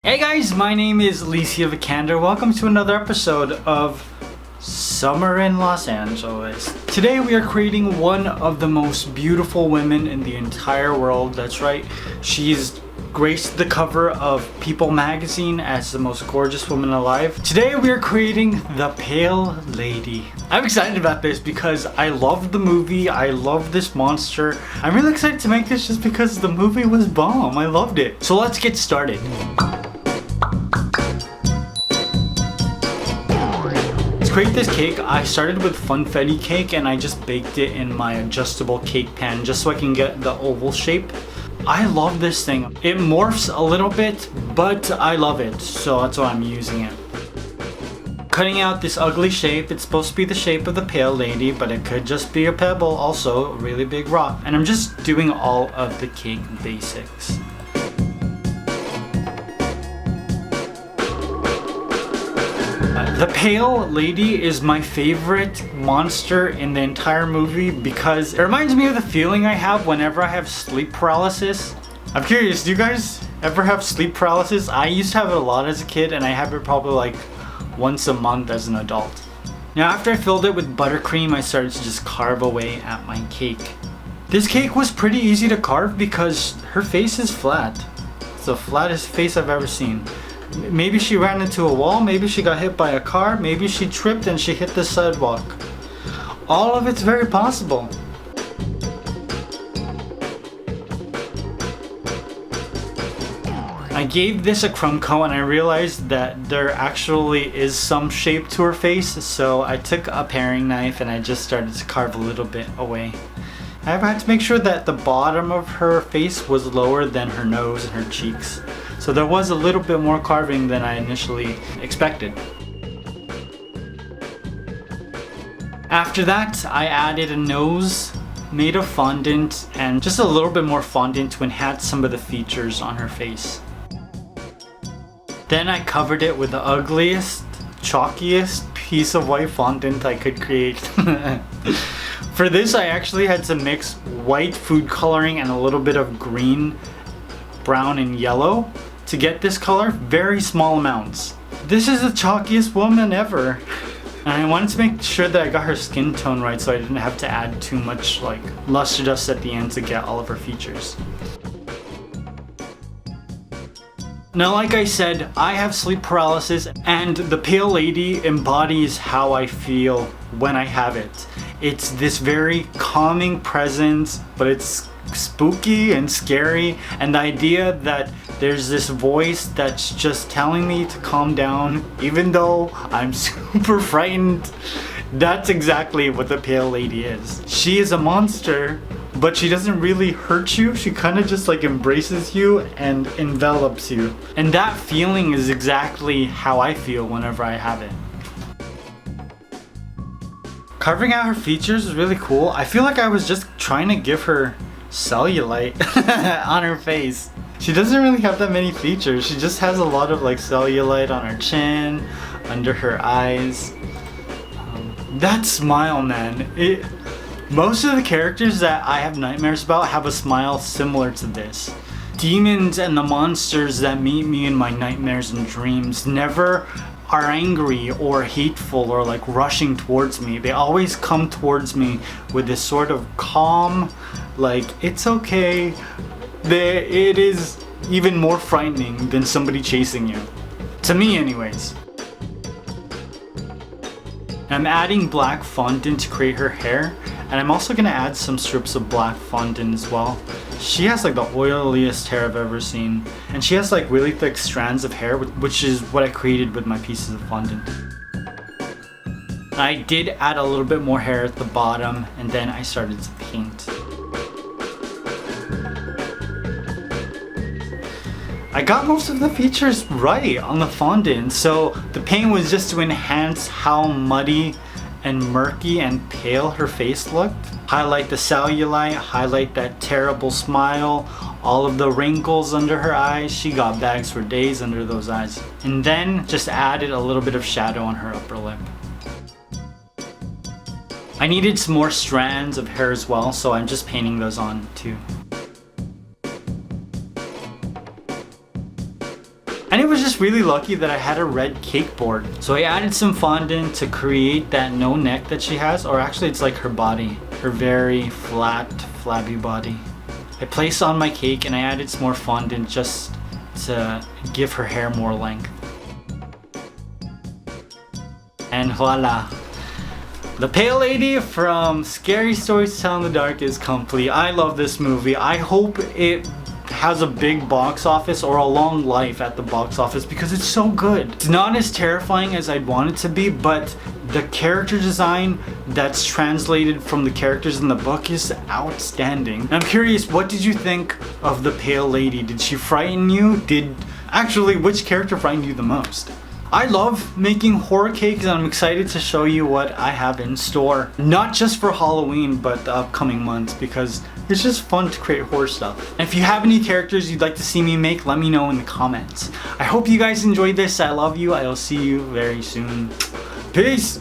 Hey guys, my name is Alicia Vikander. Welcome to another episode of Summer in Los Angeles. Today we are creating one of the most beautiful women in the entire world. That's right, she's graced the cover of People magazine as the most gorgeous woman alive. Today we are creating the Pale Lady. I'm excited about this because I love the movie, I love this monster. I'm really excited to make this just because the movie was bomb. I loved it. So let's get started. To create this cake, I started with funfetti cake and I just baked it in my adjustable cake pan just so I can get the oval shape. I love this thing. It morphs a little bit, but I love it, so that's why I'm using it. Cutting out this ugly shape, it's supposed to be the shape of the Pale Lady, but it could just be a pebble, also a really big rock. And I'm just doing all of the cake basics. The Pale Lady is my favorite monster in the entire movie because it reminds me of the feeling I have whenever I have sleep paralysis. I'm curious, do you guys ever have sleep paralysis? I used to have it a lot as a kid and I have it probably like once a month as an adult. Now after I filled it with buttercream, I started to just carve away at my cake. This cake was pretty easy to carve because her face is flat. It's the flattest face I've ever seen. Maybe she ran into a wall, maybe she got hit by a car, maybe she tripped and she hit the sidewalk. All of it's very possible. I gave this a crumb coat and I realized that there actually is some shape to her face, so I took a paring knife and I just started to carve a little bit away. I had to make sure that the bottom of her face was lower than her nose and her cheeks. So there was a little bit more carving than I initially expected. After that, I added a nose made of fondant and just a little bit more fondant to enhance some of the features on her face. Then I covered it with the ugliest, chalkiest piece of white fondant I could create. For this, I actually had to mix white food coloring and a little bit of green, brown, and yellow to get this color, very small amounts. This is the chalkiest woman ever. And I wanted to make sure that I got her skin tone right so I didn't have to add too much like luster dust at the end to get all of her features. Now like I said, I have sleep paralysis and the Pale Lady embodies how I feel when I have it. It's this very calming presence, but it's spooky and scary, and the idea that there's this voice that's just telling me to calm down even though I'm super frightened. That's exactly what the Pale Lady is. She is a monster, but she doesn't really hurt you. She kind of just like embraces you and envelops you. And that feeling is exactly how I feel whenever I have it. Carving out her features is really cool. I feel like I was just trying to give her cellulite on her face. She doesn't really have that many features. She just has a lot of like cellulite on her chin, under her eyes. That smile, man. Most of the characters that I have nightmares about have a smile similar to this. Demons and the monsters that meet me in my nightmares and dreams never are angry or hateful or like rushing towards me. They always come towards me with this sort of calm, like it's okay. It is even more frightening than somebody chasing you. To me anyways. I'm adding black fondant to create her hair, and I'm also gonna add some strips of black fondant as well. She has like the oiliest hair I've ever seen, and she has like really thick strands of hair, which is what I created with my pieces of fondant. I did add a little bit more hair at the bottom, and then I started to paint. I got most of the features right on the fondant, so the paint was just to enhance how muddy and murky and pale her face looked. Highlight the cellulite, highlight that terrible smile, all of the wrinkles under her eyes. She got bags for days under those eyes. And then just added a little bit of shadow on her upper lip. I needed some more strands of hair as well, so I'm just painting those on too. And it was was just really lucky that I had a red cake board. So I added some fondant to create that no neck that she has, or actually it's like her body, her very flat, flabby body. I placed on my cake and I added some more fondant just to give her hair more length. And voila. The Pale Lady from Scary Stories to Tell in the Dark is complete. I love this movie. I hope it has a big box office or a long life at the box office because it's so good. It's not as terrifying as I'd want it to be, but the character design that's translated from the characters in the book is outstanding. And I'm curious, what did you think of the Pale Lady? Did she frighten you? Actually, which character frightened you the most? I love making horror cakes and I'm excited to show you what I have in store. Not just for Halloween, but the upcoming months because it's just fun to create horror stuff. And if you have any characters you'd like to see me make, let me know in the comments. I hope you guys enjoyed this. I love you. I'll see you very soon. Peace!